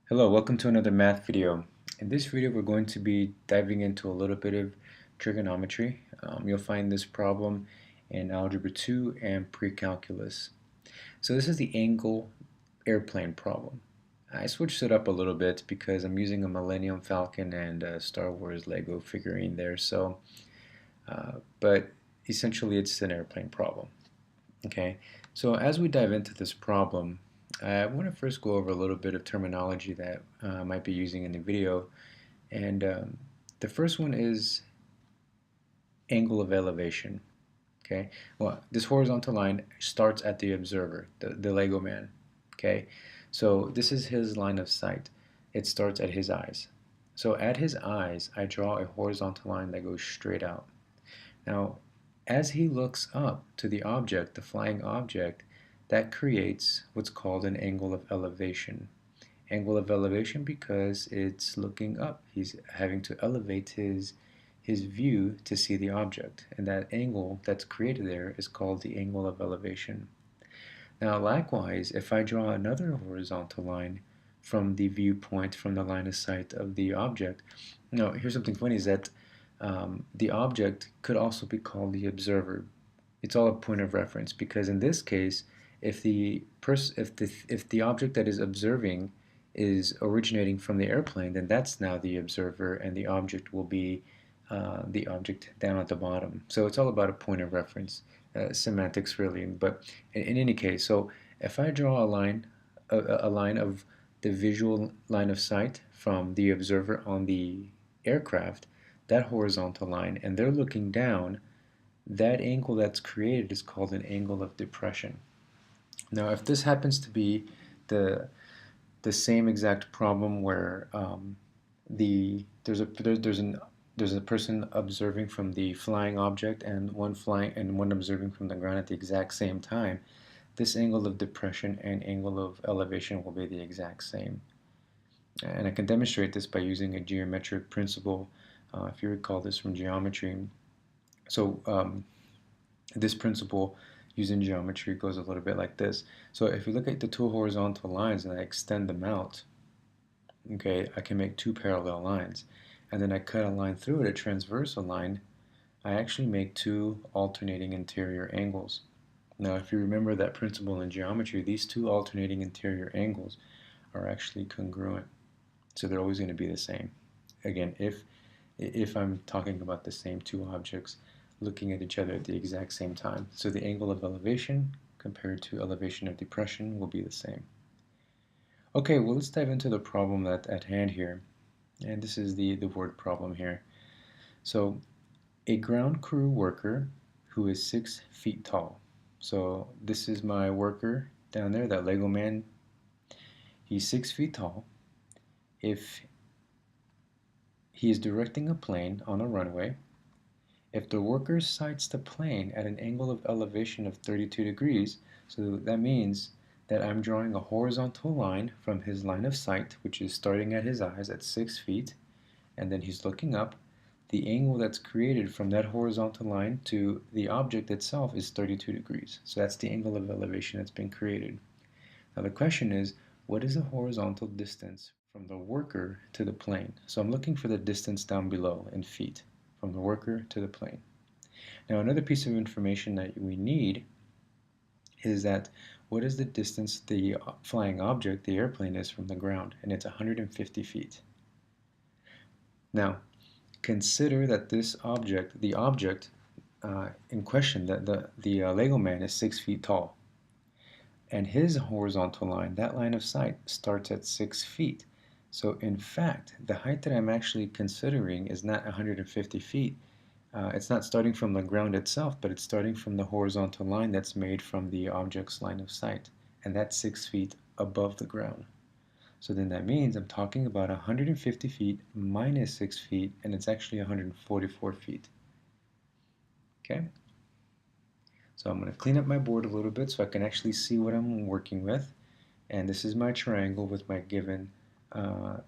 Hello, welcome to another math video. In this video we're going to be diving into a little bit of trigonometry. You'll find this problem in Algebra 2 and Pre-Calculus. So this is the angle airplane problem. I switched it up a little bit because I'm using a Millennium Falcon and a Star Wars Lego figurine there. But essentially it's an airplane problem. Okay, so as we dive into this problem, I want to first go over a little bit of terminology that I might be using in the video. And the first one is angle of elevation. Okay, well, this horizontal line starts at the observer, the Lego man. Okay, so this is his line of sight. It starts at his eyes. So at his eyes, I draw a horizontal line that goes straight out. Now, as he looks up to the object, the flying object, that creates what's called an angle of elevation. Angle of elevation because it's looking up. He's having to elevate his view to see the object. And that angle that's created there is called the angle of elevation. Now, likewise, if I draw another horizontal line from the viewpoint, from the line of sight of the object, here's something funny is that the object could also be called the observer. It's all a point of reference because in this case, if the object that is observing is originating from the airplane, then that's now the observer, and the object will be the object down at the bottom. So it's all about a point of reference, semantics really. But in any case, so if I draw a line of the visual line of sight from the observer on the aircraft, that horizontal line, and they're looking down, that angle that's created is called an angle of depression. Now, if this happens to be the the same exact problem where there's a person observing from the flying object and one observing from the ground at the exact same time, this angle of depression and angle of elevation will be the exact same. And I can demonstrate this by using a geometric principle. If you recall this from geometry, so this principle using geometry goes a little bit like this. So if you look at the two horizontal lines and I extend them out, okay, I can make two parallel lines. And then I cut a line through it, a transversal line, I actually make two alternating interior angles. Now, if you remember that principle in geometry, these two alternating interior angles are actually congruent. So they're always going to be the same. Again, if I'm talking about the same two objects looking at each other at the exact same time. So the angle of elevation compared to elevation of depression will be the same. Okay, well, let's dive into the problem at hand here. And this is the word problem here. So a ground crew worker who is 6 feet tall. So this is my worker down there, that Lego man. He's 6 feet tall. If he is directing a plane on a runway, if the worker sights the plane at an angle of elevation of 32 degrees, so that means that I'm drawing a horizontal line from his line of sight, which is starting at his eyes at 6 feet, and then he's looking up. The angle that's created from that horizontal line to the object itself is 32 degrees. So that's the angle of elevation that's been created. Now the question is, what is the horizontal distance from the worker to the plane? So I'm looking for the distance down below in feet from the worker to the plane. Now another piece of information that we need is that what is the distance the flying object, the airplane, is from the ground, and it's 150 feet. Now consider that this object, the object in question, the Lego man is 6 feet tall, and his horizontal line, that line of sight, starts at 6 feet. So in fact, the height that I'm actually considering is not 150 feet. It's not starting from the ground itself, but it's starting from the horizontal line that's made from the object's line of sight, and that's 6 feet above the ground. So then that means I'm talking about 150 feet minus 6 feet, and it's actually 144 feet. Okay? So I'm going to clean up my board a little bit so I can actually see what I'm working with. And this is my triangle with my given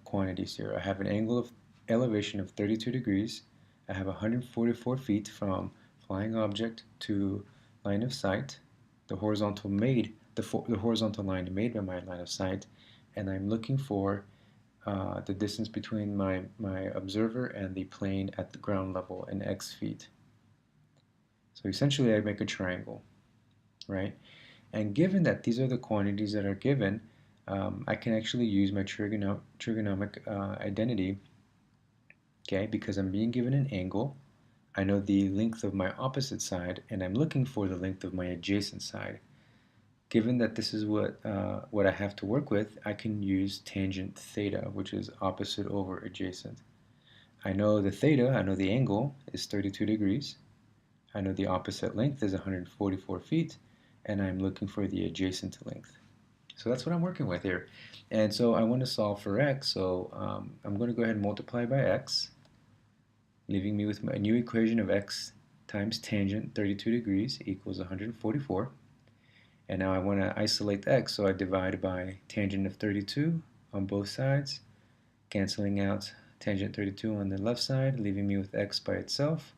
quantities here. I have an angle of elevation of 32 degrees. I have 144 feet from flying object to line of sight, the horizontal line made by my line of sight, and I'm looking for the distance between my observer and the plane at the ground level in x feet. So essentially I make a triangle, right? And given that these are the quantities that are given, I can actually use my trigonomic identity, okay, because I'm being given an angle. I know the length of my opposite side, and I'm looking for the length of my adjacent side. Given that this is what I have to work with, I can use tangent theta, which is opposite over adjacent. I know the theta, I know the angle is 32 degrees. I know the opposite length is 144 feet, and I'm looking for the adjacent length. So that's what I'm working with here. And so I want to solve for x, so I'm going to go ahead and multiply by x, leaving me with my new equation of x times tangent 32 degrees equals 144. And now I want to isolate x, so I divide by tangent of 32 on both sides, canceling out tangent 32 on the left side, leaving me with x by itself.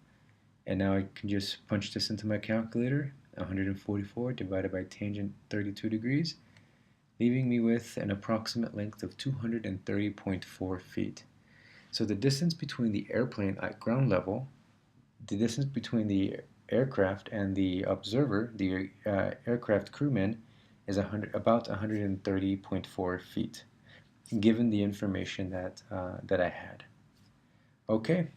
And now I can just punch this into my calculator, 144 divided by tangent 32 degrees, leaving me with an approximate length of 230.4 feet. So the distance between the airplane at ground level, the distance between the aircraft and the observer, the aircraft crewman, is about 130.4 feet, given the information that I had. Okay,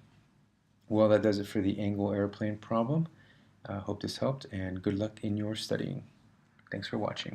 well, that does it for the angle airplane problem. Hope this helped, and good luck in your studying. Thanks for watching.